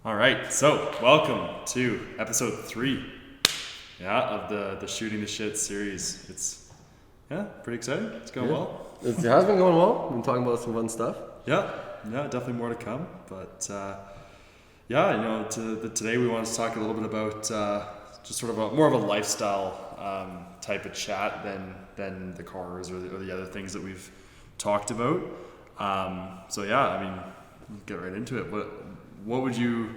All right, so welcome to episode 3, of the Shooting the Shit series. It's pretty exciting. It's going well. It has been going well. We've been talking about some fun stuff. Yeah, definitely more to come. But today we want to talk a little bit about just sort of more of a lifestyle type of chat than the cars or the other things that we've talked about. Get right into it. What would you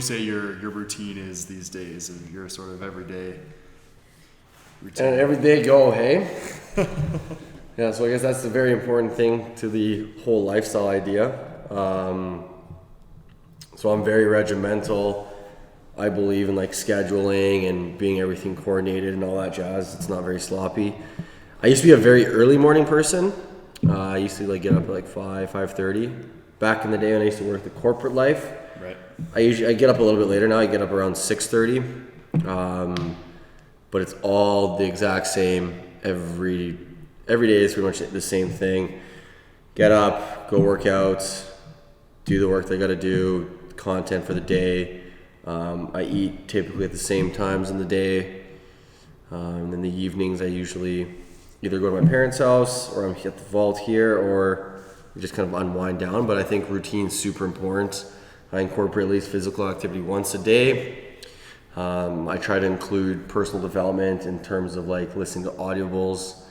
say your routine is these days, and your sort of everyday routine? And everyday go, hey? Yeah, so I guess that's the very important thing to the whole lifestyle idea. So I'm very regimental. I believe in like scheduling and being everything coordinated and all that jazz. It's not very sloppy. I used to be a very early morning person. I used to get up at 5:30. Back in the day when I used to work the corporate life. Right. I get up a little bit later now. I get up around 6:30. But it's all the exact same every day. Is pretty much the same thing. Get up, go work out, do the work they got to do, content for the day. I eat typically at the same times in the day. And in the evenings, I usually either go to my parents' house or I'm at the vault here, or just kind of unwind down. But I think routine's super important. I incorporate at least physical activity once a day. I try to include personal development in terms of listening to audibles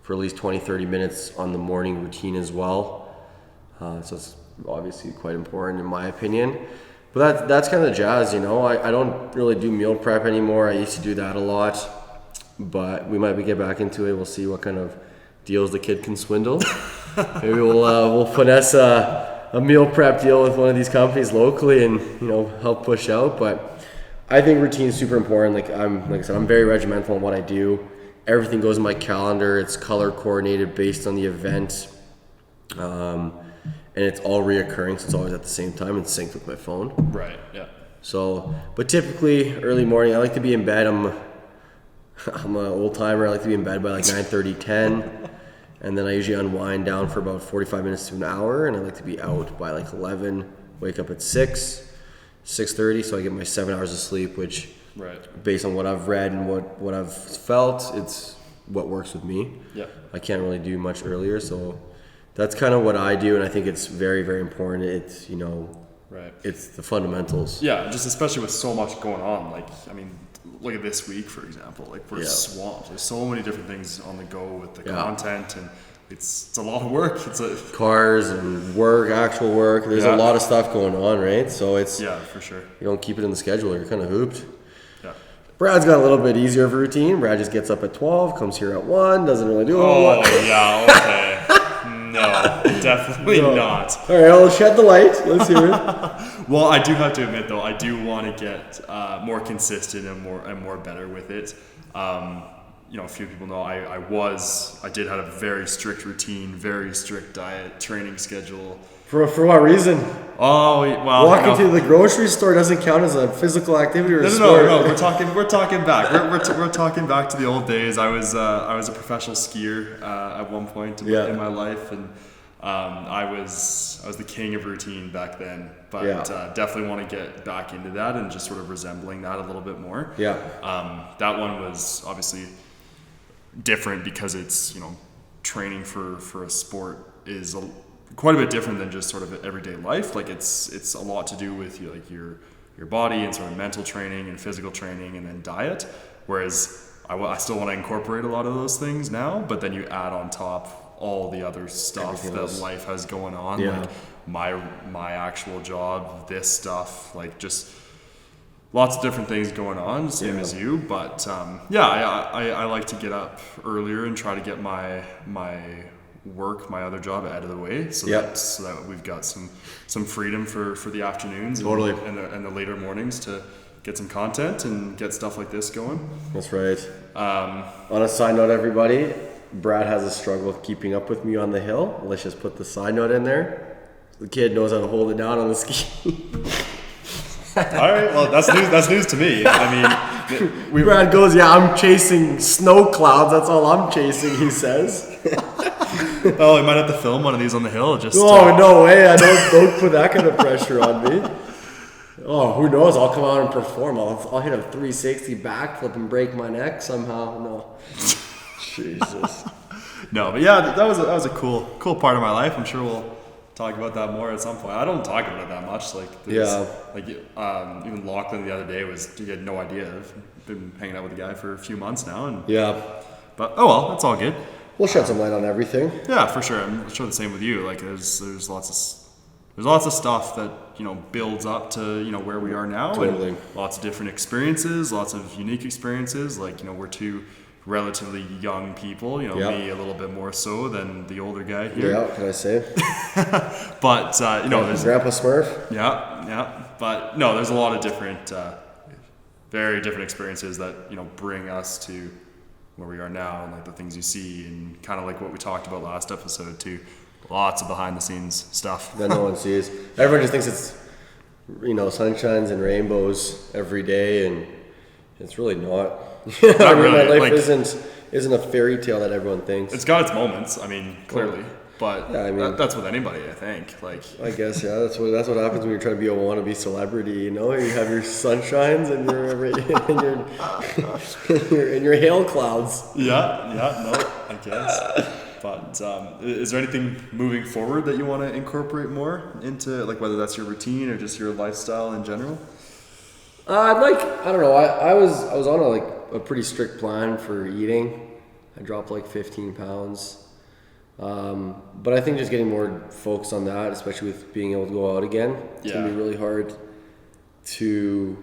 for at least 20-30 minutes on the morning routine as well. So it's obviously quite important in my opinion. But that's kind of the jazz, I don't really do meal prep anymore. I used to do that a lot, but we might get back into it. We'll see what kind of deals the kid can swindle. Maybe we'll finesse a meal prep deal with one of these companies locally and help push out. But I think routine is super important. Like I said, I'm very regimental in what I do. Everything goes in my calendar. It's color coordinated based on the event, and it's all reoccurring. So it's always at the same time and synced with my phone. Right. Yeah. So, but typically early morning, I like to be in bed. I'm an old timer. I like to be in bed by 9:30, 10. And then I usually unwind down for about 45 minutes to an hour, and I like to be out by 11, wake up at 6:30, so I get my 7 hours of sleep, which, based on what I've read and what I've felt, it's what works with me. Yeah. I can't really do much earlier, so that's kind of what I do, and I think it's very, very important. It's, it's the fundamentals. Yeah, just especially with so much going on. Look at this week, for example. We're swamped. There's so many different things on the go with the content, and it's a lot of work. Cars and work, actual work. There's a lot of stuff going on, right? So it's for sure. You don't keep it in the schedule, you're kind of hooped. Yeah. Brad's got a little bit easier of a routine. Brad just gets up at 12, comes here at 1, doesn't really do a whole lot. Oh yeah, okay. No, definitely not. All right, I'll shed the light. Let's hear it. Well, I do have to admit though, I do want to get more consistent and more better with it. A few people know I did have a very strict routine, very strict diet, training schedule. For what reason? Oh well, walking to the grocery store doesn't count as a physical activity or a sport. No. We're talking back. We're talking back to the old days. I was a professional skier at one point in my life, and I was the king of routine back then. But definitely want to get back into that and just sort of resembling that a little bit more. Yeah. That one was obviously different because it's training for a sport is quite a bit different than just sort of everyday life. It's a lot to do with your body and sort of mental training and physical training and then diet. Whereas I still want to incorporate a lot of those things now, but then you add on top all the other stuff that life has going on, like my actual job, this stuff, just lots of different things going on, same as you. But I like to get up earlier and try to get my other job out of the way, so that we've got some freedom for the afternoons and the later mornings to get some content and get stuff like this going. That's right. On a side note, everybody, Brad has a struggle with keeping up with me on the hill. Let's just put the side note in there. The kid knows how to hold it down on the ski. All right, well, that's news to me. Brad goes, I'm chasing snow clouds. That's all I'm chasing, he says. Oh, I might have to film one of these on the hill. No way! Don't put that kind of pressure on me. Oh, who knows? I'll come out and perform. I'll hit a 360 backflip and break my neck somehow. No. Jesus. No, but yeah, that was a cool part of my life. I'm sure we'll talk about that more at some point. I don't talk about it that much. Like, even Lachlan the other day he had no idea. I've been hanging out with the guy for a few months now, and but oh well, that's all good. We'll shed some light on everything. Yeah, for sure. I'm sure the same with you. Like, there's lots of stuff that builds up to where we are now. Totally. And lots of different experiences, lots of unique experiences. Like, we're two relatively young people. Me a little bit more so than the older guy here. Yeah, can I say? But there's Grandpa Smurf. Yeah. But no, there's a lot of different, very different experiences that bring us to where we are now, and like the things you see, and kind of like what we talked about last episode too. Lots of behind the scenes stuff that no one sees. Everyone just thinks it's sunshines and rainbows every day, and it's really not. Not really. My life isn't a fairy tale that everyone thinks. It's got its moments. I mean, clearly, but yeah, that's with anybody. I think. Like, I guess that's what happens when you're trying to be a wannabe celebrity. You have your sunshines and your hail clouds. Yeah. No, I guess. But is there anything moving forward that you want to incorporate more into, like, whether that's your routine or just your lifestyle in general? I don't know. I was on a pretty strict plan for eating. I dropped like 15 pounds. But I think just getting more focused on that, especially with being able to go out again, it's going to be really hard to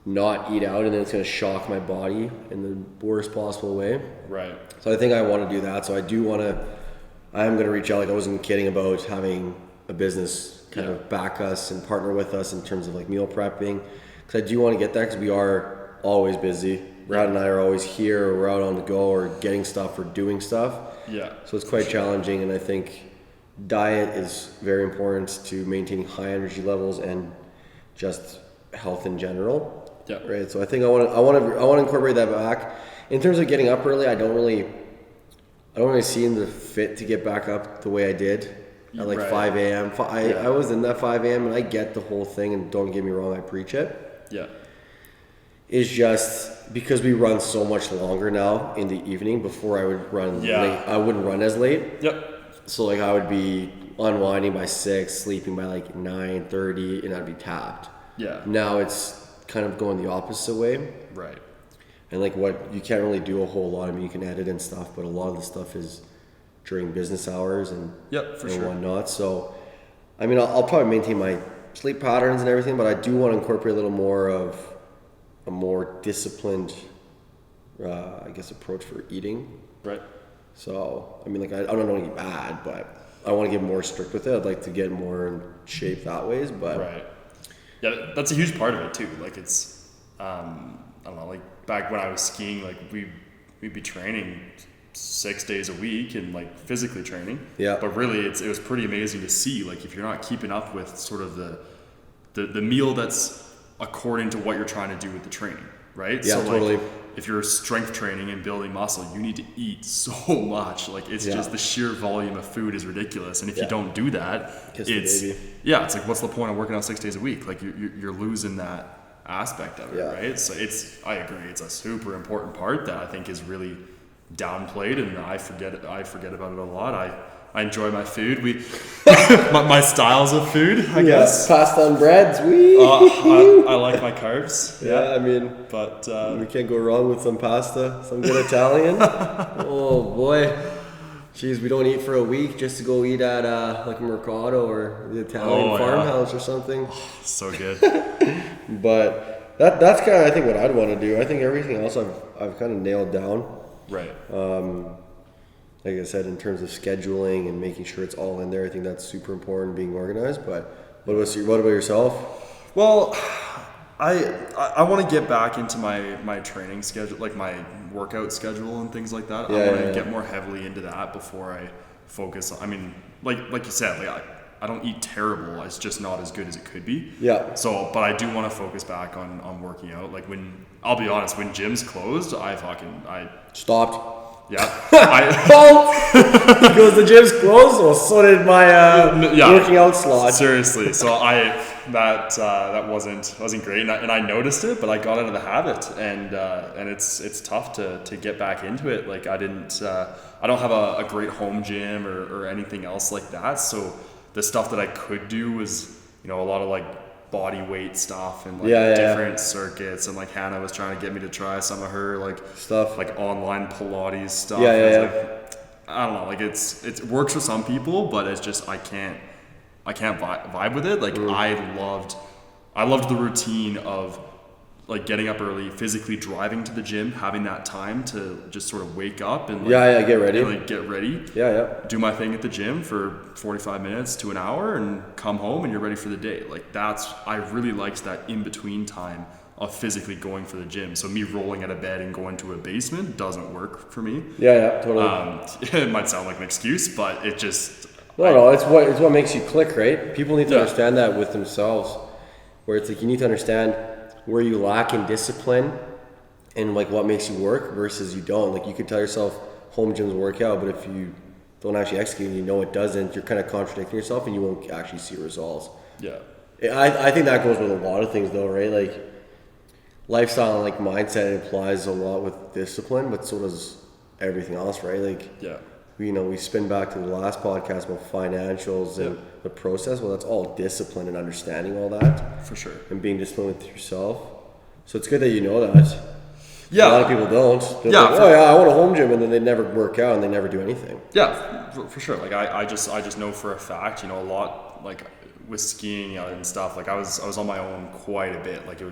not eat out, and then it's going to shock my body in the worst possible way. Right. So I think I want to do that. So I am going to reach out. Like, I wasn't kidding about having a business kind of back us and partner with us in terms of like meal prepping. Because I do want to get that, because we are always busy. Brad and I are always here, or we're out on the go, or getting stuff, or doing stuff. Yeah. So it's quite challenging, and I think diet is very important to maintaining high energy levels and just health in general. Yeah. Right. So I think I want to incorporate that back. In terms of getting up early, I don't really see the fit to get back up the way I did at like 5 a.m. I was in that 5 a.m. and I get the whole thing, and don't get me wrong, I preach it. Yeah. It's just because we run so much longer now in the evening. Before I would run late, I wouldn't run as late. Yep. So like I would be unwinding by 6, sleeping by like 9:30, and I'd be tapped. Yeah. Now it's kind of going the opposite way. Right. And like you can't really do a whole lot. I mean, you can edit and stuff, but a lot of the stuff is during business hours and whatnot. So, I mean, I'll probably maintain my sleep patterns and everything, but I do want to incorporate a little more of a more disciplined, I guess, approach for eating. Right. So, I mean, like, I don't want to get bad, but I want to get more strict with it. I'd like to get more in shape that ways, but... Right. Yeah, that's a huge part of it, too. Like, it's, I don't know, like, back when I was skiing, like, we'd be training 6 days a week and, like, physically training. Yeah. But really, it was pretty amazing to see, like, if you're not keeping up with sort of the meal that's according to what you're trying to do with the training, right? Yeah, so, totally. Like, if you're strength training and building muscle, you need to eat so much. Like, it's just the sheer volume of food is ridiculous. And if you don't do that, it's like, what's the point of working out 6 days a week? Like, you're losing that aspect of it, right? So I agree. It's a super important part that I think is really downplayed, and I forget about it a lot. I enjoy my food. My styles of food, I guess. Pasta and breads. I like my carbs. Yeah, I mean, but we can't go wrong with some pasta, some good Italian. Oh boy, jeez, we don't eat for a week just to go eat at like a Mercado or the Italian farmhouse or something. So good. But that's kind of, I think, what I'd want to do. I think everything else I've kind of nailed down. Right. Like I said, in terms of scheduling and making sure it's all in there, I think that's super important, being organized. But what about yourself? Well, I want to get back into my training schedule, like my workout schedule and things like that. I want to get more heavily into that before I focus on, I mean, like you said, like I don't eat terrible. It's just not as good as it could be. Yeah. So, but I do want to focus back on working out. Like, I'll be honest, when gyms closed, I stopped. Yeah. Because the gym's closed, well, so did my working out slot. Seriously. So that wasn't great, and I noticed it, but I got out of the habit, and it's tough to get back into it. Like I don't have a great home gym or anything else like that, so the stuff that I could do was, you know, a lot of like body weight stuff and like different circuits, and like Hannah was trying to get me to try some of her like stuff, like online Pilates stuff. Like, I don't know, like it works for some people, but it's just I can't vibe with it. Like I loved the routine of like getting up early, physically driving to the gym, having that time to just sort of wake up and get ready. And, like, get ready. Do my thing at the gym for 45 minutes to an hour and come home and you're ready for the day. Like I really liked that in between time of physically going for the gym. So me rolling out of bed and going to a basement doesn't work for me. Totally. It might sound like an excuse, but it just no, it's what makes you click, right? People need to understand that with themselves, where it's like you need to understand where you lack in discipline and like what makes you work versus you don't. Like you could tell yourself home gyms work out, but if you don't actually execute and you know it doesn't, you're kind of contradicting yourself and you won't actually see results. I think that goes with a lot of things though, right? Like lifestyle and like mindset applies a lot with discipline, but so does everything else, right? Like you know, we spin back to the last podcast about financials and the process. Well, that's all discipline and understanding all that. For sure. And being disciplined with yourself. So it's good that you know that. Yeah. A lot of people don't. They're like, I want a home gym, and then they never work out and they never do anything. Yeah, for sure. Like I just know for a fact, you know, a lot like with skiing and stuff. Like I was on my own quite a bit. Like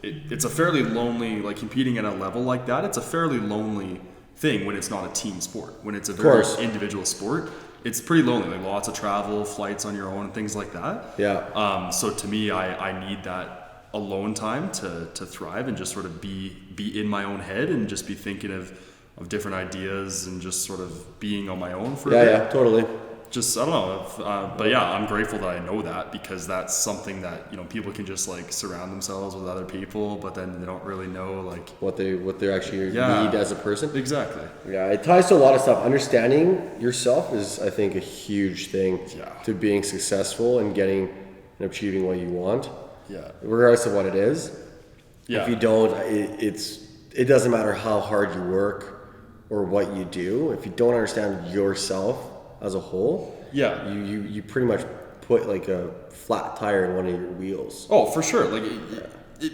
it's a fairly lonely, like competing at a level like that. It's a fairly lonely thing when it's not a team sport. When it's a very individual sport, it's pretty lonely. Like lots of travel, flights on your own, and things like that. So to me, I need that alone time to thrive and just sort of be in my own head and just be thinking of different ideas and just sort of being on my own for a bit. Yeah, totally. Just I don't know, but yeah, I'm grateful that I know that, because that's something that, you know, people can just like surround themselves with other people, but then they don't really know like what they actually need as a person. Exactly. Yeah, it ties to a lot of stuff. Understanding yourself is, I think, a huge thing to being successful and getting and achieving what you want. Regardless of what it is. If you don't, it doesn't matter how hard you work or what you do. If you don't understand yourself as a whole, you pretty much put like a flat tire in one of your wheels. Oh, for sure. Like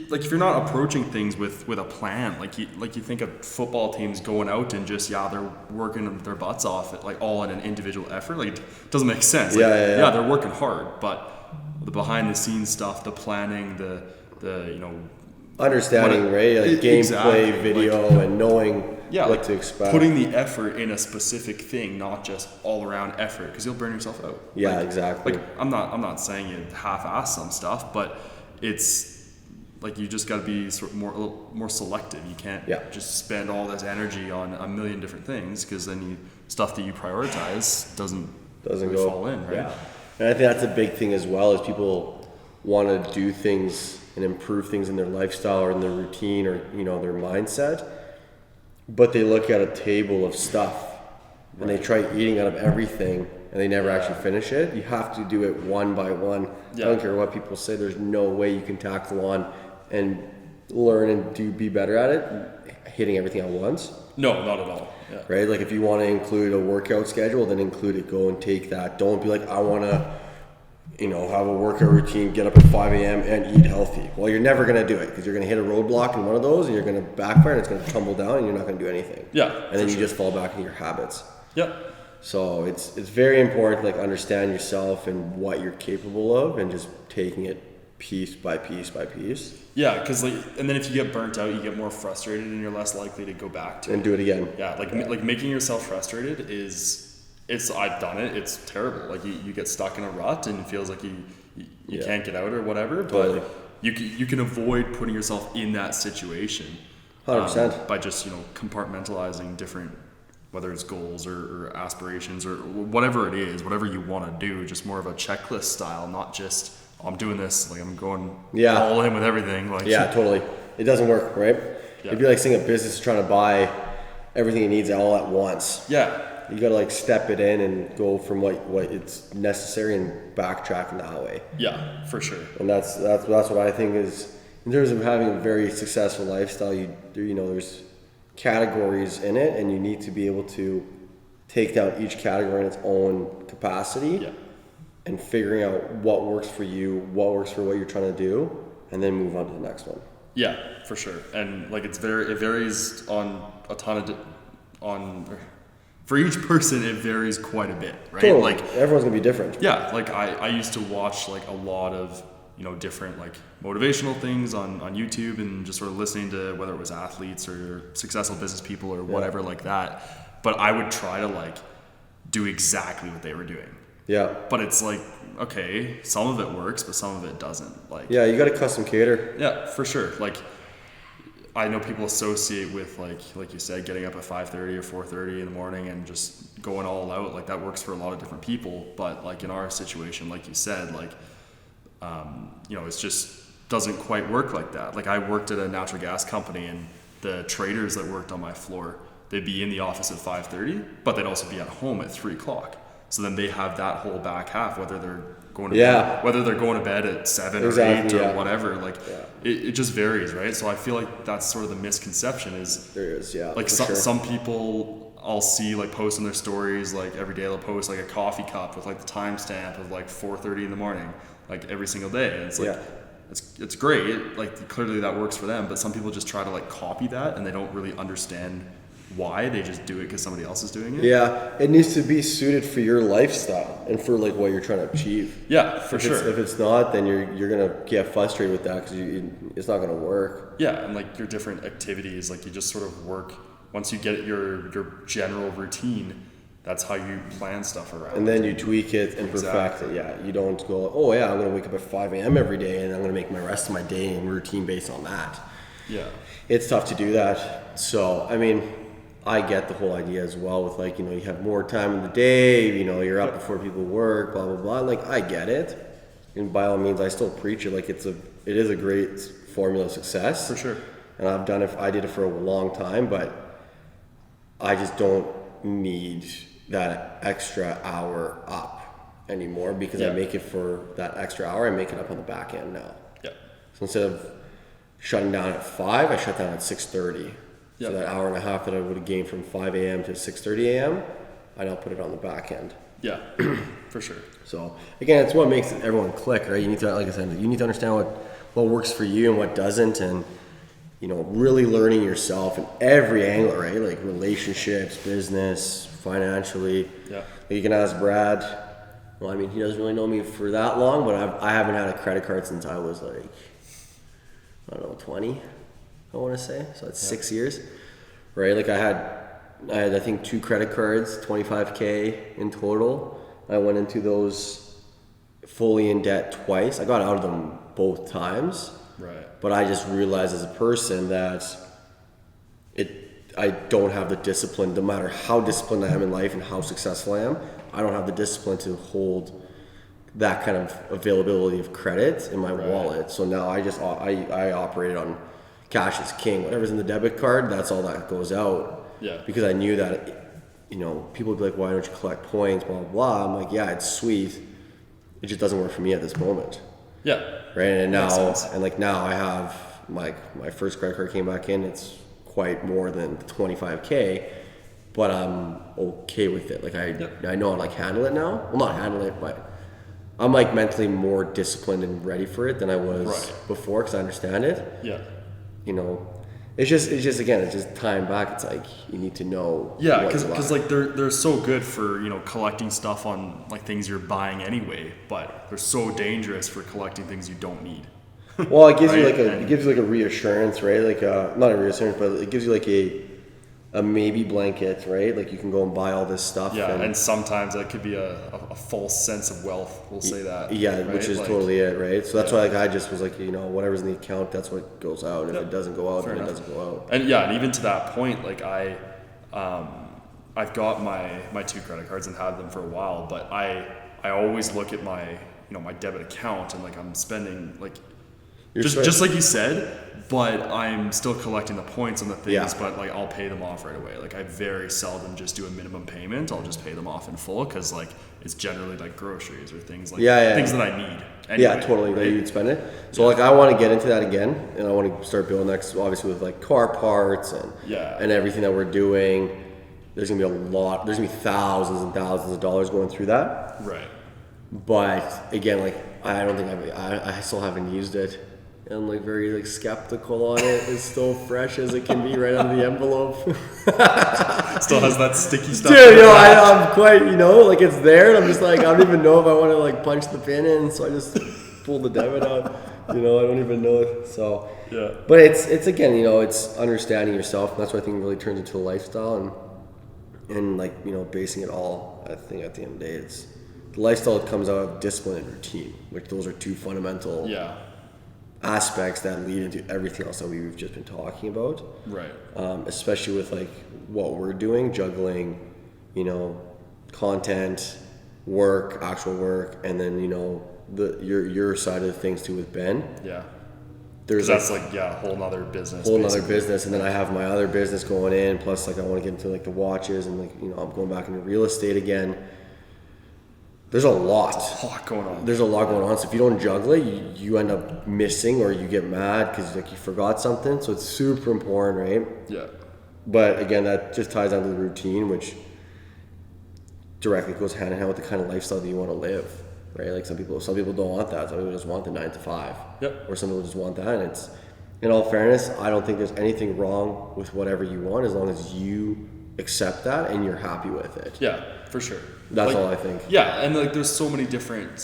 like if you're not approaching things with a plan, like you think of football teams going out and just they're working their butts off at like all in an individual effort. Like it doesn't make sense. Like, they're working hard, but the behind the scenes stuff, the planning, the you know, understanding, right? Like gameplay, video, like, and knowing what to expect. Putting the effort in a specific thing, not just all around effort, because you'll burn yourself out. Exactly. Like I'm not saying you half-ass some stuff, but it's like you just got to be sort of a little more selective. You can't just spend all this energy on a million different things, because then stuff that you prioritize doesn't really fall in, right? Yeah. And I think that's a big thing as well, is people want to do things and improve things in their lifestyle or in their routine or, you know, their mindset, but they look at a table of stuff and they try eating out of everything and they never actually finish it. You have to do it one by one. I don't care what people say. There's no way you can tackle on and learn and be better at it hitting everything at once. No, not at all. Right? Like if you want to include a workout schedule, then include it. Go and take that. Don't be like, I want to, you know, have a workout routine, get up at 5 a.m. and eat healthy. Well, you're never going to do it, because you're going to hit a roadblock in one of those and you're going to backfire and it's going to tumble down and you're not going to do anything. And then you just fall back into your habits. So it's very important to like understand yourself and what you're capable of and just taking it piece by piece by piece. Because like, and then if you get burnt out, you get more frustrated and you're less likely to go back to and do it again. Like making yourself frustrated I've done it. It's terrible. Like you get stuck in a rut and it feels like you can't get out or whatever. Totally. But you can avoid putting yourself in that situation. 100%. By just, you know, compartmentalizing different, whether it's goals or aspirations or whatever it is, whatever you want to do, just more of a checklist style, not just I'm doing this, like I'm going all in with everything. Like totally. It doesn't work, right? It'd be like saying a business is trying to buy everything it needs all at once. You gotta like step it in and go from what it's necessary and backtrack in that way. Yeah, for sure. And that's what I think is, in terms of having a very successful lifestyle, there's categories in it, and you need to be able to take down each category in its own capacity. Yeah. And figuring out what works for you, what works for what you're trying to do, and then move on to the next one. Yeah, for sure. And like it varies on a ton of for each person it varies quite a bit, right? Totally. Like everyone's gonna be different. Yeah, like I used to watch like a lot of, different like motivational things on YouTube, and just sort of listening to whether it was athletes or successful business people or whatever like that. But I would try to like do exactly what they were doing. Yeah. But it's like, okay, some of it works, but some of it doesn't. Like, yeah, you got to custom cater. Yeah, for sure. Like, I know people associate with like you said, getting up at 5:30 or 4:30 in the morning and just going all out. Like that works for a lot of different people. But like in our situation, like you said, like, it's just doesn't quite work like that. Like I worked at a natural gas company, and the traders that worked on my floor, they'd be in the office at 5:30, but they'd also be at home at 3 o'clock. So then they have that whole back half, whether they're going to bed at 7 or 8 or whatever. Like it just varies, right? So I feel like that's sort of the misconception is there is, like some people I'll see like post on their stories, like every day they'll post like a coffee cup with like the timestamp of like 4:30 in the morning, like every single day. And it's like, it's great. Like clearly that works for them, but some people just try to like copy that, and they don't really understand why. They just do it because somebody else is doing it. Yeah, it needs to be suited for your lifestyle and for like what you're trying to achieve. Yeah, for sure. If it's not, then you're gonna get frustrated with that because it's not gonna work. Yeah, and like your different activities, like you just sort of work. Once you get your general routine, that's how you plan stuff around. And then you tweak it and perfect it. Yeah, you don't go, oh yeah, I'm gonna wake up at 5 a.m. every day and I'm gonna make my rest of my day and routine based on that. Yeah, it's tough to do that. So I mean, I get the whole idea as well with like, you have more time in the day, you're up before people work, blah, blah, blah. Like I get it. And by all means, I still preach it. Like it is a great formula of success. For sure. And I did it for a long time, but I just don't need that extra hour up anymore because I make it for that extra hour. I make it up on the back end now. Yeah. So instead of shutting down at 5, I shut down at 6:30. So that hour and a half that I would have gained from 5 a.m. to 6:30 a.m., I now put it on the back end. Yeah, for sure. So again, it's what makes everyone click, right? You need to, like I said, you need to understand what works for you and what doesn't, and really learning yourself in every angle, right? Like relationships, business, financially. Yeah. Like you can ask Brad. Well, I mean, he doesn't really know me for that long, but I haven't had a credit card since I was like, I don't know, 20. I want to say, so that's 6 years, right? Like I had I think 2 credit cards, $25K in total. I went into those fully in debt twice. I got out of them both times, right? But I just realized as a person that I don't have the discipline. No matter how disciplined I am in life and how successful I am, I don't have the discipline to hold that kind of availability of credit in my wallet. So now I operate on cash is king. Whatever's in the debit card, that's all that goes out. Yeah. Because I knew that, people would be like, why don't you collect points, blah, blah, blah. I'm like, yeah, it's sweet. It just doesn't work for me at this moment. Yeah. Right. And now I have my first credit card came back in. It's quite more than the 25K, but I'm okay with it. Like I know how to handle it now. Well, not handle it, but I'm like mentally more disciplined and ready for it than I was before because I understand it. Yeah. It's just again, it's just time back. It's like you need to know. Yeah, because like they're so good for collecting stuff on like things you're buying anyway, but they're so dangerous for collecting things you don't need. Well, it gives you a reassurance, right? Like not a reassurance, but it gives you like a maybe blanket, right? Like you can go and buy all this stuff. Yeah, and sometimes that could be a false sense of wealth. We'll say that. Yeah, right? Which is totally it, right? So that's why I just was like, whatever's in the account, that's what goes out. And if it doesn't go out, then it doesn't go out. And even to that point, like I've got my 2 credit cards and had them for a while, but I always look at my my debit account and like I'm spending like just like you said, but I'm still collecting the points on the things, Yeah. but like I'll pay them off right away. Like I very seldom just do a minimum payment. I'll just pay them off in full because like it's generally like groceries or things like things that I need. Anyway, Yeah, totally. That you'd spend it. So like I want to get into that again, and I want to start building next, obviously with like car parts and everything that we're doing. There's gonna be a lot. There's gonna be thousands and thousands of dollars going through that. Right. But again, like I don't think I still haven't used it. I'm like very like skeptical on it. It's still fresh as it can be right out of the envelope. Still has that sticky stuff. Dude, you know, I'm quite, you know, like it's there, and I'm just like, I don't even know if I want to like punch the pin in, so I just pull the debit out. You know, I don't even know it. So yeah. But it's again, you know, it's understanding yourself, and that's what I think really turns into a lifestyle, and like, you know, basing it all. I think at the end of the day, it's the lifestyle that comes out of discipline and routine, which those are two fundamental aspects that lead into everything else that we've just been talking about. Right. Especially with like what we're doing, juggling, you know, content, work, actual work, and then, you know, your side of things too with Ben. Yeah. There's that's like a whole nother business. And then I have my other business going in. Plus, like I want to get into like the watches, and like, you know, I'm going back into real estate again. There's a lot. Going on. There's a lot going on. So if you don't juggle it, you end up missing, or you get mad because like you forgot something. So it's super important, right? Yeah. But again, that just ties down to the routine, which directly goes hand in hand with the kind of lifestyle that you want to live, right? Like some people don't want that. Some people just want the 9 to 5. Yep. Or some people just want that. And it's, in all fairness, I don't think there's anything wrong with whatever you want as long as you accept that and you're happy with it. Yeah, for sure. That's like, all I think. Yeah, and like there's so many different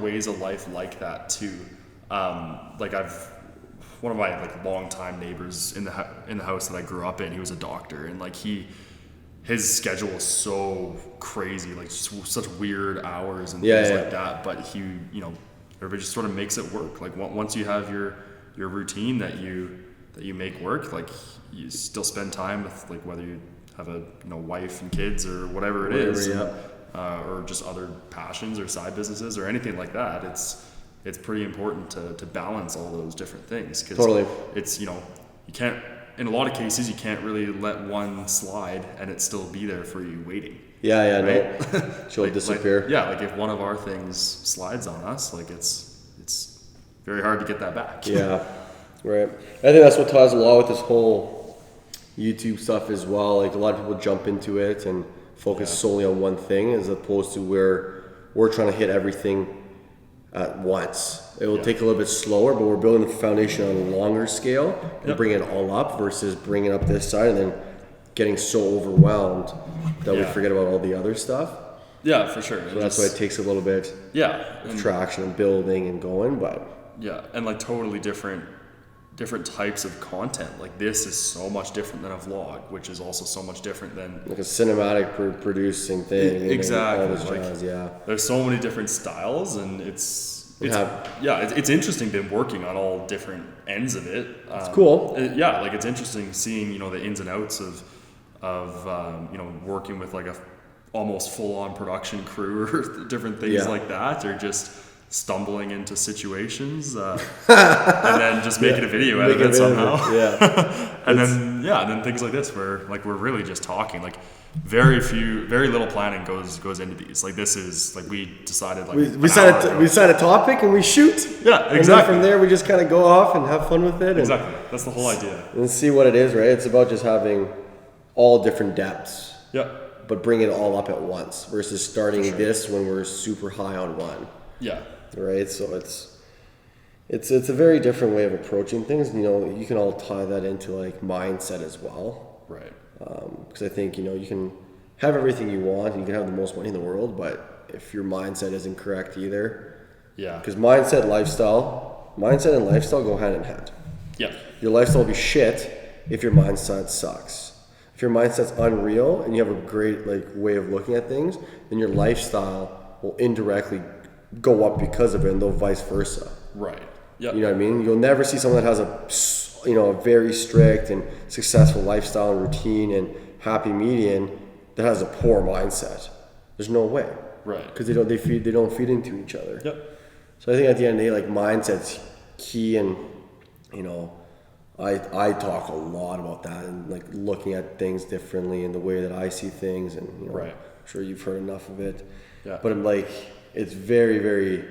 ways of life like that too. Like one of my like longtime neighbors in the house that I grew up in, he was a doctor, and like his schedule was so crazy, like such weird hours and things like that. But he, you know, everybody just sort of makes it work. Like once you have your routine that you make work, like you still spend time with, like, whether you have a, you know, wife and kids or whatever it is, or just other passions or side businesses or anything like that. It's pretty important to balance all those different things, because it's, you know, you can't, in a lot of cases, you can't really let one slide and it still be there for you waiting. Right? No. She'll disappear. Like if one of our things slides on us, like it's very hard to get that back. Yeah, right. I think that's what ties a lot with this whole YouTube stuff as well. Like a lot of people jump into it and focus solely on one thing, as opposed to where we're trying to hit everything at once. It will take a little bit slower, but we're building the foundation on a longer scale and bringing it all up versus bringing up this side and then getting so overwhelmed that we forget about all the other stuff. Yeah, for sure. So that's why it takes a little bit of traction and building and going, but and like totally different types of content. Like this is so much different than a vlog, which is also so much different than like a cinematic producing thing. Exactly. And all this like, jazz, there's so many different styles, and it's interesting been working on all different ends of it. It's cool. Like it's interesting seeing, you know, the ins and outs of you know, working with like a almost full-on production crew or different things like that, or just stumbling into situations and then just making a video out of it somehow. And then things like this where like we're really just talking. Like very little planning goes into these. Like this is like we decided like we set a topic and we shoot. Yeah, exactly. And then from there we just kind of go off and have fun with it. Exactly. That's the whole idea. And see what it is, right? It's about just having all different depths. Yeah. But bring it all up at once versus starting this when we're super high on one. Yeah. Right. So it's a very different way of approaching things. You know, you can all tie that into like mindset as well. Right. Because I think, you know, you can have everything you want and you can have the most money in the world, but if your mindset isn't correct either. Yeah. Because mindset and lifestyle go hand in hand. Yeah. Your lifestyle will be shit if your mindset sucks. If your mindset's unreal and you have a great like way of looking at things, then your lifestyle will indirectly go up because of it, and though vice versa. Right. Yeah. You know what I mean? You'll never see someone that has a very strict and successful lifestyle and routine and happy median that has a poor mindset. There's no way. Right. Because they don't feed into each other. Yep. So I think at the end of the day, like mindset's key, and you know, I talk a lot about that and like looking at things differently and the way that I see things, and you know, Right. I'm sure you've heard enough of it. Yeah. But I'm like, it's very, very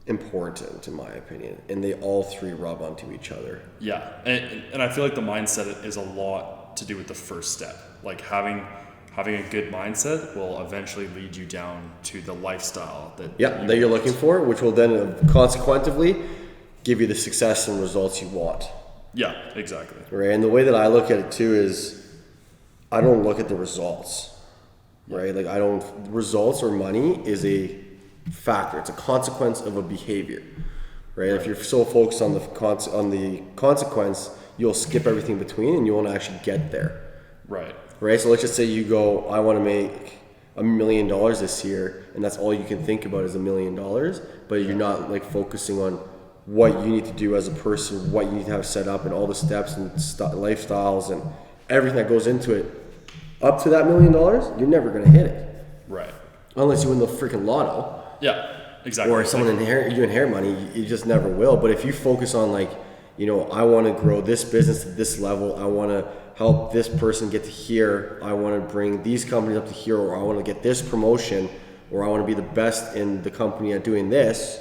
important in my opinion, and they all three rub onto each other. Yeah, and I feel like the mindset is a lot to do with the first step. Like having a good mindset will eventually lead you down to the lifestyle that you're looking for, which will then consequently give you the success and results you want. Yeah, exactly. Right, and the way that I look at it too is I don't look at the results, right? Like results or money is a factor. It's a consequence of a behavior, right? If you're so focused on the consequence, you'll skip everything between and you won't actually get there. Right. Right. So let's just say you go, I want to make $1 million this year, and that's all you can think about is $1 million, but you're not like focusing on what you need to do as a person, what you need to have set up, and all the steps and lifestyles and everything that goes into it. Up to that $1 million, you're never going to hit it. Right. Unless you win the freaking lotto. Yeah, exactly. Or if someone you inherit money, you just never will. But if you focus on like, you know, I want to grow this business to this level, I want to help this person get to here, I want to bring these companies up to here, or I want to get this promotion, or I want to be the best in the company at doing this,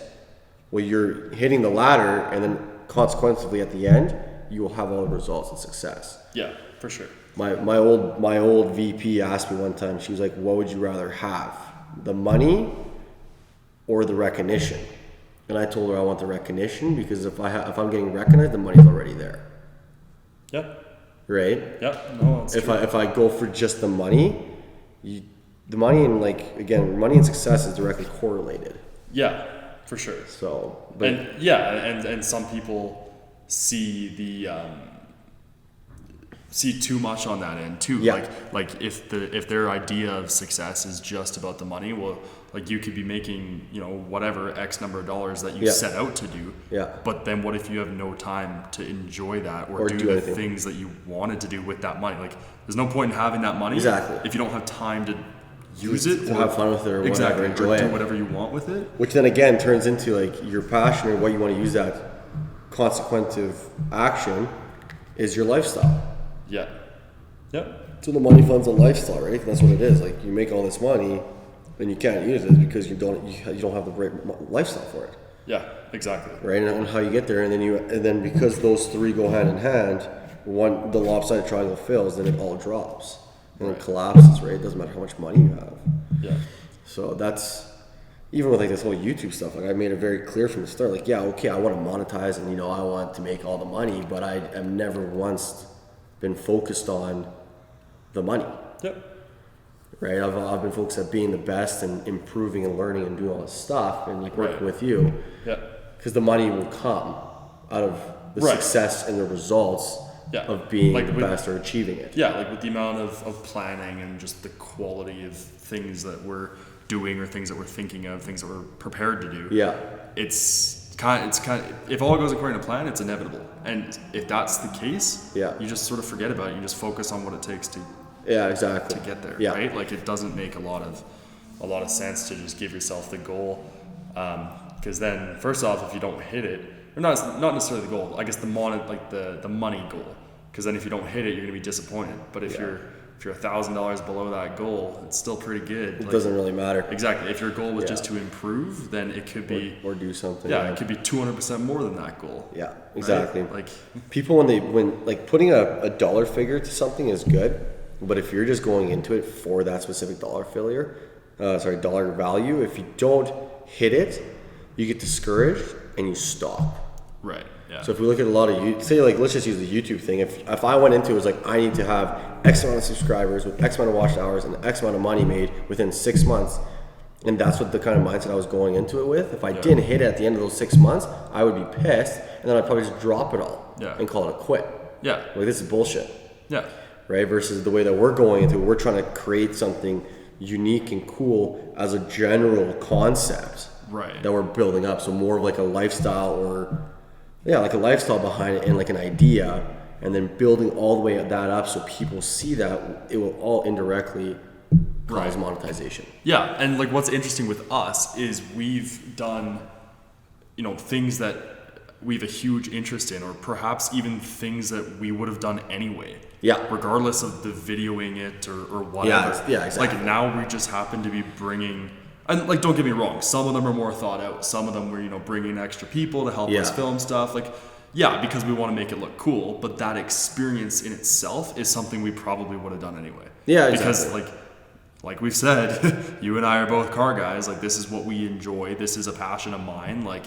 well, you're hitting the ladder, and then consequently at the end, you will have all the results and success. Yeah, for sure. My old VP asked me one time, she was like, what would you rather have, the money or the recognition? And I told her I want the recognition, because if I'm getting recognized, the money's already there. Yeah. Right? Yeah. No, that's if true. I go for just the money, the money and like again, money and success is directly correlated. Yeah, for sure. So, but and some people see see too much on that end too. Yeah. Like if their idea of success is just about the money, well, like you could be making, you know, whatever X number of dollars that you set out to do. Yeah. But then what if you have no time to enjoy that or do the things that you wanted to do with that money? Like there's no point in having that money if you don't have time to use it to have fun with it or whatever, enjoy or do it. whatever you want with it. Which then again turns into like your passion or what you want to use that consequentive action is your lifestyle. Yeah. Yep. So the money funds a lifestyle, right? That's what it is. Like you make all this money and you can't use it because you don't have the right lifestyle for it. Yeah, exactly. Right, and how you get there, and then because those three go hand in hand, the lopsided triangle fails, then it all drops and it collapses. Right, it doesn't matter how much money you have. Yeah. So that's even with like this whole YouTube stuff. Like I made it very clear from the start. Like, yeah, okay, I want to monetize, and I want to make all the money, but I have never once been focused on the money. Yep. Right, I've been focused on being the best and improving and learning and doing all this stuff and like working with you. Yeah. Because the money will come out of the success and the results of being the best or achieving it. Yeah, like with the amount of planning and just the quality of things that we're doing or things that we're thinking of, things that we're prepared to do. Yeah. It's kind of if all goes according to plan, it's inevitable. And if that's the case, you just sort of forget about it. You just focus on what it takes to exactly to get there, yeah. right? Like it doesn't make a lot of sense to just give yourself the goal, because then first off, if you don't hit it, or not necessarily the goal, I guess the money goal, because then if you don't hit it, you're gonna be disappointed. But if you're $1,000 below that goal, it's still pretty good. It doesn't really matter. Exactly. If your goal was just to improve, then it could be or do something. Yeah, it could be 200% more than that goal. Yeah, exactly. Right? Like people when like putting a dollar figure to something is good. But if you're just going into it for that specific dollar value, if you don't hit it, you get discouraged and you stop. Right. Yeah. So if we look at a lot of say like let's just use the YouTube thing. If I went into it was like I need to have X amount of subscribers with X amount of watch hours and X amount of money made within 6 months, and that's what the kind of mindset I was going into it with. If I didn't hit it at the end of those 6 months, I would be pissed, and then I'd probably just drop it all and call it a quit. Yeah. Like this is bullshit. Yeah. Right, versus the way that we're going into it, we're trying to create something unique and cool as a general concept that we're building up. So more of like a lifestyle like a lifestyle behind it and like an idea, and then building all the way that up so people see that it will all indirectly cause monetization. Yeah, and like what's interesting with us is we've done, things that we have a huge interest in, or perhaps even things that we would have done anyway. Yeah. Regardless of the videoing it or whatever. Yeah, exactly. Like now we just happen to be bringing, and like don't get me wrong, some of them are more thought out. Some of them were, you know, bringing extra people to help us film stuff. Like, yeah, because we want to make it look cool, but that experience in itself is something we probably would have done anyway. Yeah, exactly. Because like we've said, you and I are both car guys. Like this is what we enjoy. This is a passion of mine. Like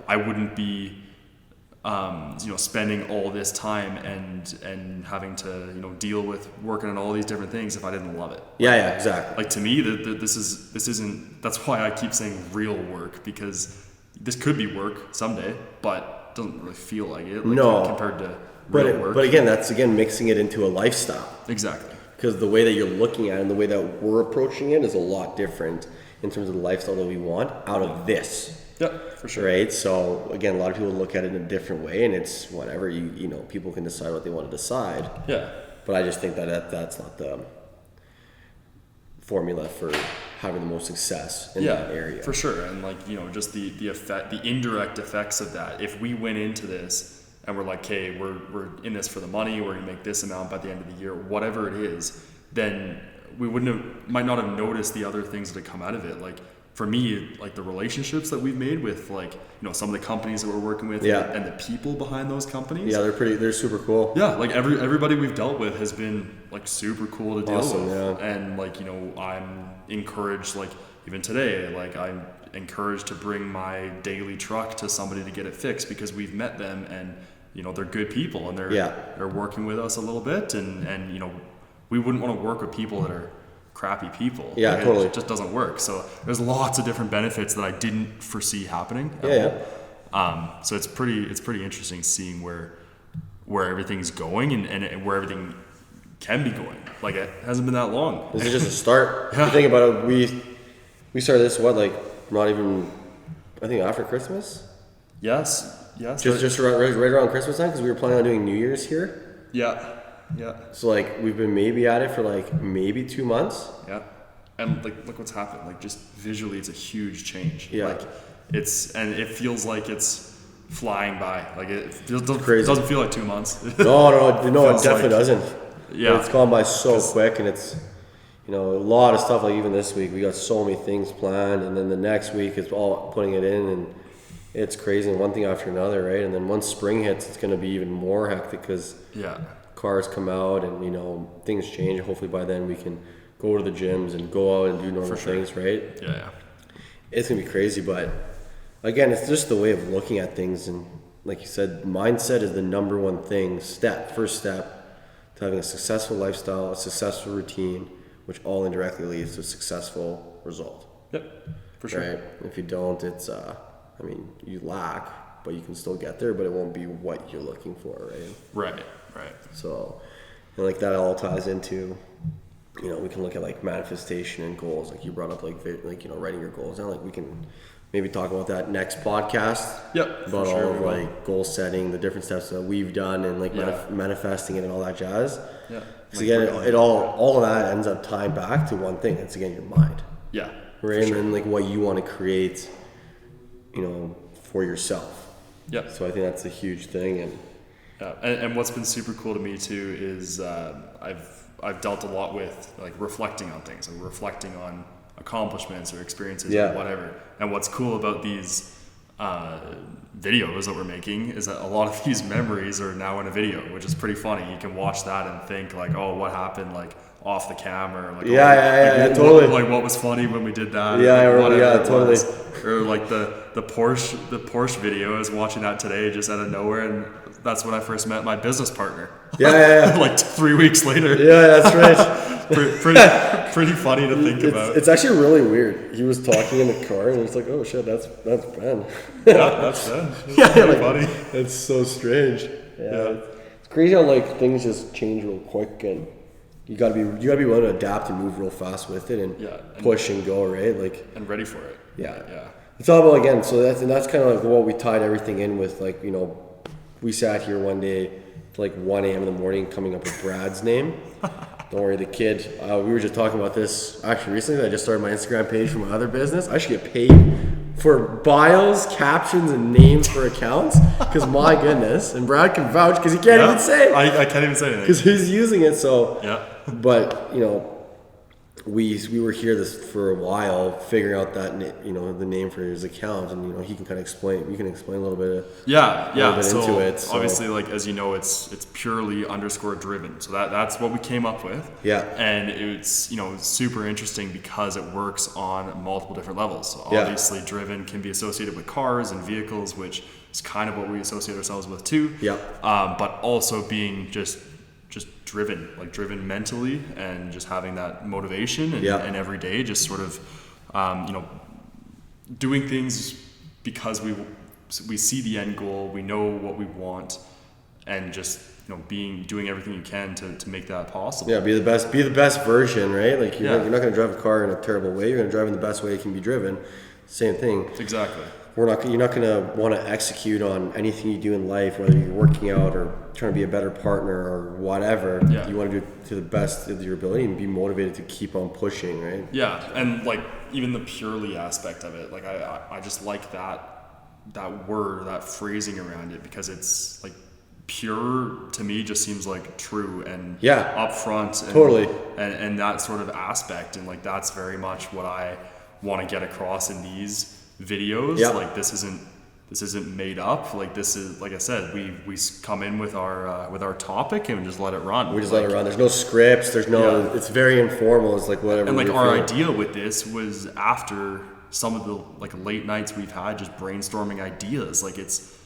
I wouldn't be, you know, spending all this time and having to, you know, deal with working on all these different things if I didn't love it. Yeah, exactly. Like to me, this isn't. That's why I keep saying real work, because this could be work someday, but it doesn't really feel like it. Like, compared to real work. But again, that's mixing it into a lifestyle. Exactly. Because the way that you're looking at it and the way that we're approaching it is a lot different in terms of the lifestyle that we want out of this. Yeah, for sure. Right? So again, a lot of people look at it in a different way, and it's whatever, you know, people can decide what they want to decide. Yeah. But I just think that's not the formula for having the most success in that area. For sure. And like, you know, just the effect, the indirect effects of that. If we went into this and we're like, okay, we're in this for the money, we're gonna make this amount by the end of the year, whatever it is, then we might not have noticed the other things that come out of it. Like for me, like the relationships that we've made with, like, you know, some of the companies that we're working with and the people behind those companies. Yeah, they're super cool. Yeah, like everybody we've dealt with has been like super cool to deal with. Yeah. And like, you know, I'm encouraged, like even today, like I'm encouraged to bring my daily truck to somebody to get it fixed because we've met them and, you know, they're good people and they're working with us a little bit, and you know, we wouldn't want to work with people that are crappy people. Yeah, like, totally. It just doesn't work. So there's lots of different benefits that I didn't foresee happening. So it's pretty interesting seeing where everything's going and where everything can be going. Like it hasn't been that long. This is just a start. If you think about it, we started this not even, I think after Christmas. Yes. Just right around Christmas time, because we were planning on doing New Year's here. Yeah. So like we've been maybe at it for like maybe 2 months. Yeah. And like look what's happened. Like just visually it's a huge change. Yeah. Like it feels like it's flying by. Like it doesn't feel like 2 months. No, it definitely doesn't. Yeah. It's gone by so quick, and it's, you know, a lot of stuff. Like even this week we got so many things planned, and then the next week is all putting it in, and it's crazy, and one thing after another, right? And then once spring hits, it's going to be even more hectic because cars come out and, you know, things change. Hopefully by then we can go to the gyms and go out and do normal things, right? Yeah. It's going to be crazy, but again, it's just the way of looking at things. And like you said, mindset is the number one thing, first step to having a successful lifestyle, a successful routine, which all indirectly leads to a successful result. Yep, for sure. Right? If you don't, it's, you lack, but you can still get there, but it won't be what you're looking for, right? Right. So, and like that all ties into, you know, we can look at like manifestation and goals. Like you brought up like you know, writing your goals down. Like we can maybe talk about that next podcast. Yep. About all of like goal setting, the different steps that we've done, and like manifesting it and all that jazz. Yeah. Because again, all of that ends up tying back to one thing. It's again your mind. Yeah. Right. And then like what you want to create, you know, for yourself. Yeah. So I think that's a huge thing. And what's been super cool to me too is I've dealt a lot with like reflecting on things, and reflecting on accomplishments or experiences or whatever. And what's cool about these videos that we're making is that a lot of these memories are now in a video, which is pretty funny. You can watch that and think like, oh, what happened like off the camera? Like, totally. Like what was funny when we did that? Totally. Or like the Porsche video, I was watching that today just out of nowhere, and that's when I first met my business partner. Like 3 weeks later. Yeah, that's right. pretty funny to think about. It's actually really weird. He was talking in the car, and it's like, oh shit, that's Ben. That's Ben. It's funny. It's so strange. Yeah. It's crazy how like things just change real quick, and you gotta be able to adapt and move real fast with it, and push and go, right? Like, and ready for it. Yeah. It's all about, again, so that's kind of like what we tied everything in with. Like, you know, we sat here one day till like 1 a.m. in the morning coming up with Brad's name. Don't worry, the kid. We were just talking about this actually recently. I just started my Instagram page for my other business. I should get paid for bios, captions, and names for accounts. Because my goodness, and Brad can vouch because he can't even say. I can't even say anything because he's using it. So yeah. But we were here for a while figuring out that the name for his account, and he can kind of explain. You can explain a little bit. Into it. So. Obviously, like as you know, it's purely _driven. So that's what we came up with. Yeah. And it's super interesting because it works on multiple different levels. So obviously, driven can be associated with cars and vehicles, which is kind of what we associate ourselves with too. Yeah. But also being just driven mentally, and just having that motivation and every day just sort of doing things because we see the end goal, we know what we want, and just doing everything you can to make that possible. Yeah, be the best version, right? Like you're not going to drive a car in a terrible way, you're going to drive in the best way it can be driven. Same thing. Exactly. You're not going to want to execute on anything you do in life, whether you're working out or trying to be a better partner or whatever. Yeah. You want to do it to the best of your ability and be motivated to keep on pushing, right? Yeah, and like even the purely aspect of it, like I just like that word, that phrasing around it, because it's like pure to me just seems like true and upfront. And, totally. And that sort of aspect, and like that's very much what I want to get across in these videos. Like this isn't made up. Like this is, like I said, we come in with our topic and just let it run. We just let it run. There's no scripts. There's no. It's very informal. It's like whatever. And like our idea with this was after some of the like late nights we've had just brainstorming ideas. Like it's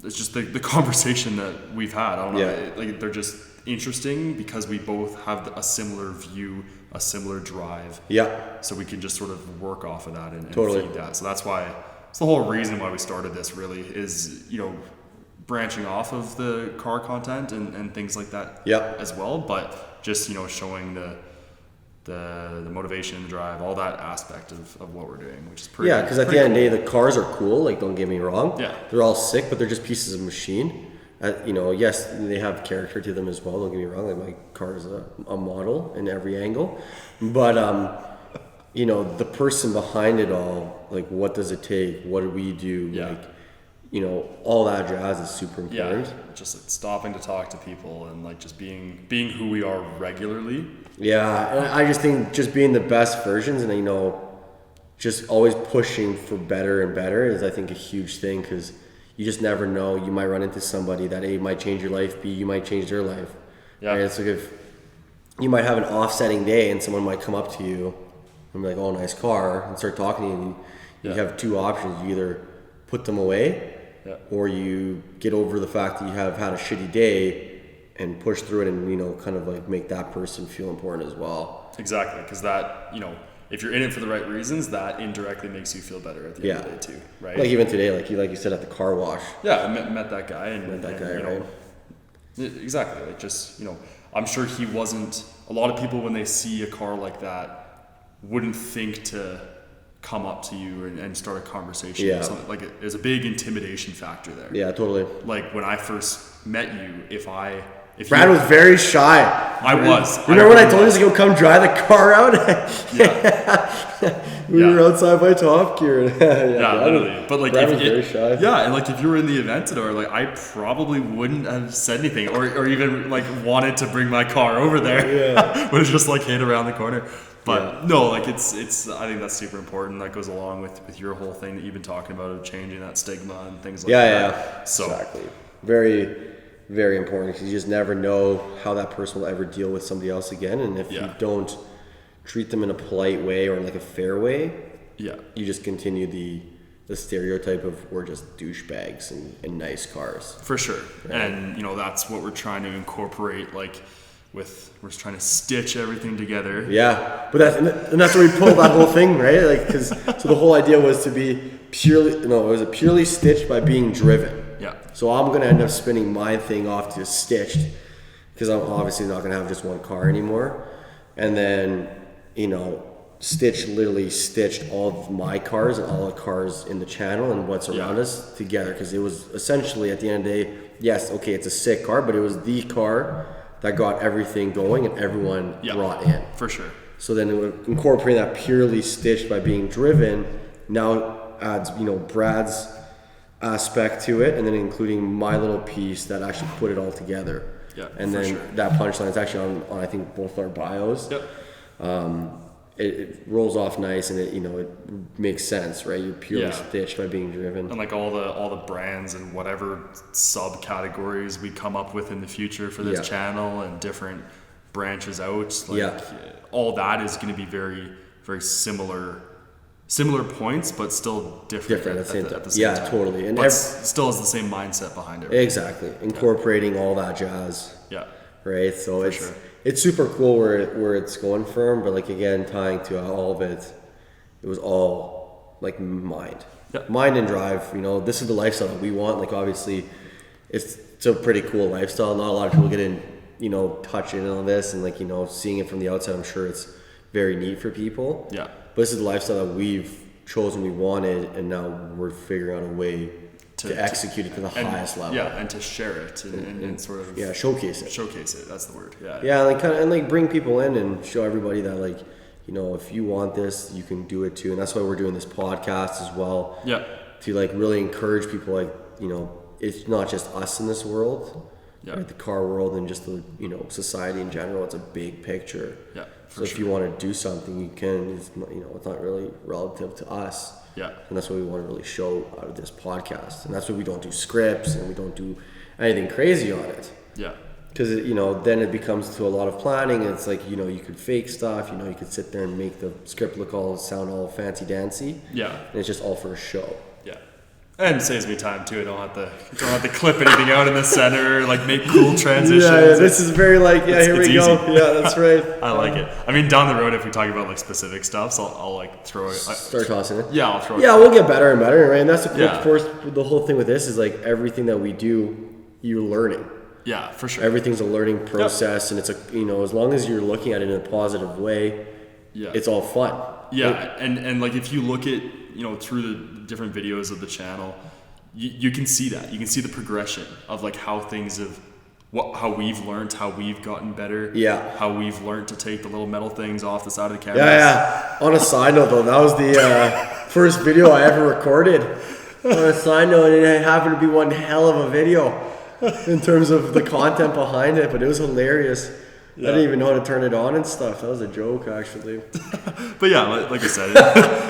just the conversation that we've had. I don't know. Like they're just interesting because we both have a similar view, a similar drive. Yeah. So we can just sort of work off of that and totally. feed that. So that's why it's the whole reason why we started this. Really is branching off of the car content and things like that. As well, but just showing the motivation, the drive, all that aspect of what we're doing, which is pretty. Yeah, because at the end of the day, the cars are cool. Like, don't get me wrong. Yeah. They're all sick, but they're just pieces of machine. Yes, they have character to them as well. Don't get me wrong. Like my car is a model in every angle, but the person behind it all, like what does it take? What do we do? Like, all that jazz is super important. Yeah, just like stopping to talk to people and like just being who we are regularly. Yeah, and I just think just being the best versions, and just always pushing for better and better is, I think, a huge thing, because you just never know. You might run into somebody that A, might change your life, B, you might change their life. Yeah. Right? It's like if you might have an offsetting day and someone might come up to you and be like, "Oh, nice car," and start talking to you. You have two options. You either put them away, or you get over the fact that you have had a shitty day and push through it, and kind of like make that person feel important as well. Exactly, because that if you're in it for the right reasons, that indirectly makes you feel better at the end of the day too, right? Like even today, like you said at the car wash. Yeah, I met that guy right? Exactly. Like just I'm sure he wasn't. A lot of people when they see a car like that wouldn't think to come up to you and start a conversation. Yeah. Or something. Like there's a big intimidation factor there. Yeah, totally. Like when I first met you, if Brad was very shy. I was. Remember when I told you to go come drive the car out? We were outside by Top Gear. Literally. But like, Brad was very shy. Yeah, and like if you were in the event or like, I probably wouldn't have said anything or even like wanted to bring my car over there. Yeah. Would have just like hit around the corner. But no, like it's. I think that's super important. That goes along with your whole thing that you've been talking about of changing that stigma and things like that. Yeah. So exactly. Very, very important, because you just never know how that person will ever deal with somebody else again, and if you don't treat them in a polite way or in like a fair way, you just continue the stereotype of we're just douchebags and nice cars. For sure, right? And that's what we're trying to incorporate. Like. We're trying to stitch everything together. Yeah, but that's where we pulled that whole thing, right? Like, so the whole idea was to be purely stitched by being driven. Yeah. So I'm gonna end up spinning my thing off to stitched, because I'm obviously not gonna have just one car anymore. And then Stitch literally stitched all of my cars and all the cars in the channel and what's around us together, because it was essentially at the end of the day, yes, okay, it's a sick car, but it was the car that got everything going and everyone brought in. For sure. So then incorporating that purely stitched by being driven now adds, Brad's aspect to it, and then including my little piece that actually put it all together. Yeah, and for then sure. that punchline is actually on I think both our bios. Yep. It rolls off nice, and it makes sense, right? You're purely stitched by being driven. And like all the brands and whatever subcategories we come up with in the future for this channel and different branches out, all that is going to be very, very similar points, but still different at the same time. At the same time. Totally. And but still has the same mindset behind it. Exactly. Incorporating all that jazz. Yeah. Right. So it's super cool where it's going from, but like again, tying to all of it, it was all like mind and drive. This is the lifestyle that we want. Like obviously, it's a pretty cool lifestyle. Not a lot of people get in, touching on this and like seeing it from the outside. I'm sure it's very neat for people. Yeah. But this is the lifestyle that we've chosen, we wanted, and now we're figuring out a way to execute it to the highest level. Yeah, and to share it and sort of showcase it. Showcase it. That's the word. Yeah. Yeah, like and bring people in and show everybody that like if you want this, you can do it too, and that's why we're doing this podcast as well. Yeah. To like really encourage people, like it's not just us in this world. Yeah. Right? The car world and just the society in general. It's a big picture. Yeah. So if you want to do something, you can. It's not, it's not really relative to us. Yeah. And that's what we want to really show out of this podcast. And that's why we don't do scripts and we don't do anything crazy on it. Yeah. Because then it becomes to a lot of planning. And it's like you could fake stuff. You could sit there and make the script sound all fancy dancy. Yeah. And it's just all for a show. Yeah. And it saves me time too. I don't have to clip anything out in the center, like make cool transitions. Yeah, this is very like, here we go. Easy. Yeah, that's right. I like it. I mean, down the road, if we talk about like specific stuff, so I'll like throw it. Start tossing it. Yeah, I'll throw it. Yeah, we'll get better and better, right? And that's the cool, Yeah. of course, the whole thing with this is like everything that we do, you're learning. Yeah, for sure. Everything's a learning process, and it's as long as you're looking at it in a positive way, it's all fun. Yeah, and like if you look at through the different videos of the channel, you can see that. You can see the progression of like how things have, how we've learned, how we've gotten better. Yeah. How we've learned to take the little metal things off the side of the camera. Yeah. On a side note, though, that was the first video I ever recorded. On a side note, it happened to be one hell of a video in terms of the content behind it, but it was hilarious. Yeah. I didn't even know how to turn it on and stuff. That was a joke, actually. But yeah, like I said,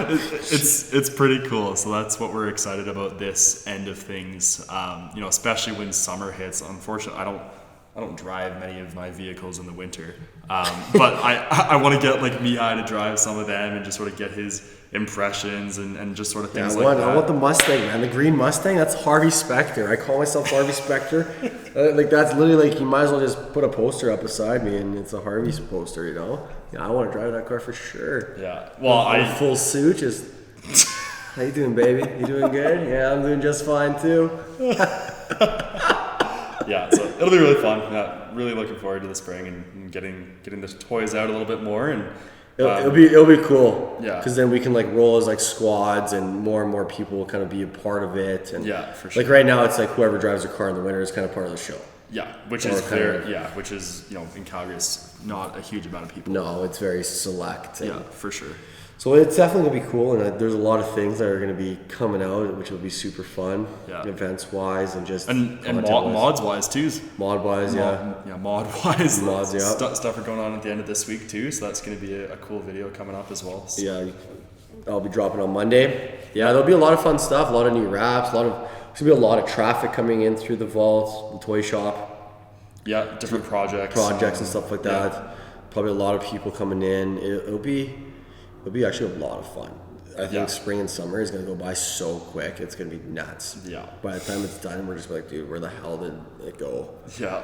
it's pretty cool. So that's what we're excited about this end of things. Especially when summer hits. Unfortunately, I don't drive many of my vehicles in the winter, but I want to get like Mihai to drive some of them and just sort of get his impressions and just sort of things like that. I want the Mustang, man. The green Mustang, that's Harvey Spec'd. I call myself Harvey Spec'd. Like that's literally like you might as well just put a poster up beside me and it's a Harvey's poster, Yeah, I want to drive that car for sure. Yeah. Well, full suit, just how you doing, baby? You doing good? Yeah, I'm doing just fine too. Yeah, so it'll be really fun. Yeah, really looking forward to the spring and getting the toys out a little bit more and. It'll be cool. Yeah. Because then we can like roll as like squads and more people will kind of be a part of it. And yeah, for sure. Like right now, it's like whoever drives a car in the winter is kind of part of the show. Yeah, which is in Calgary, it's not a huge amount of people. No, it's very select. Yeah, for sure. So it's definitely gonna be cool, and there's a lot of things that are gonna be coming out, which will be super fun, events wise, and just and mods wise too. Mod wise, mod wise. Mods, yeah. Stuff are going on at the end of this week too, so that's gonna be a cool video coming up as well. So. Yeah, I'll be dropping on Monday. Yeah, there'll be a lot of fun stuff, a lot of new wraps, there's gonna be a lot of traffic coming in through the vault, the toy shop. Yeah, different projects and stuff like that. Yeah. Probably a lot of people coming in. It'll be actually a lot of fun. I think spring and summer is going to go by so quick. It's going to be nuts. Yeah. By the time it's done, we're just like, dude, where the hell did it go? Yeah.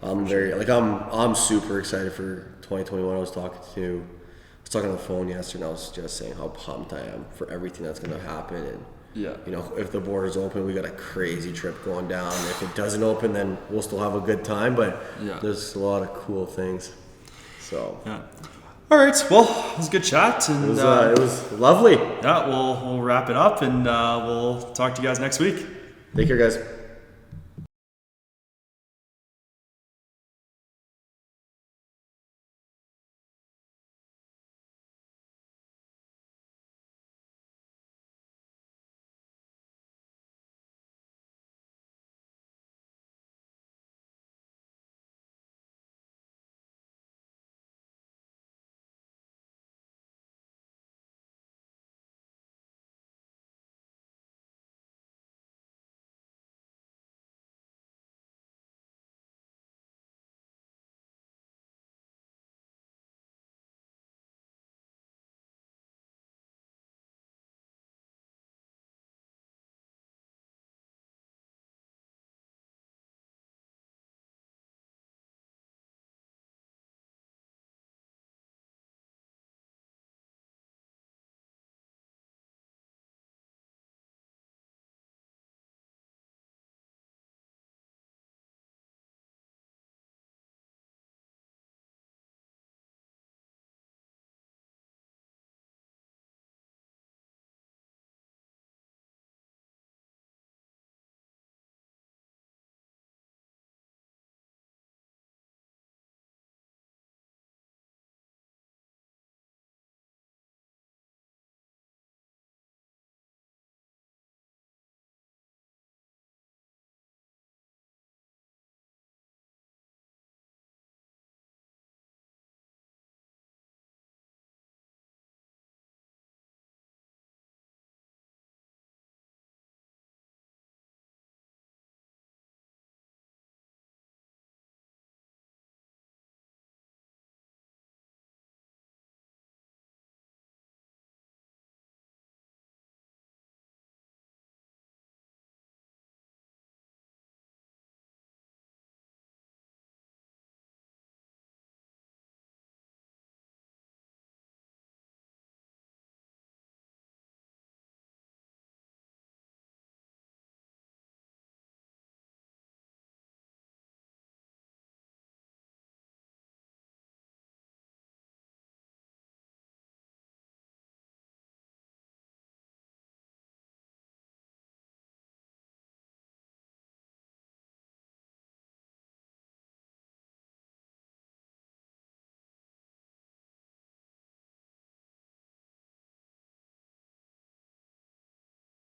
I'm super excited for 2021. I was talking on the phone yesterday and I was just saying how pumped I am for everything that's going to happen. And if the borders open, we got a crazy trip going down. If it doesn't open, then we'll still have a good time, but there's a lot of cool things. So, all right, well, it was a good chat, and it was lovely. Yeah, we'll wrap it up, and we'll talk to you guys next week. Take care, guys.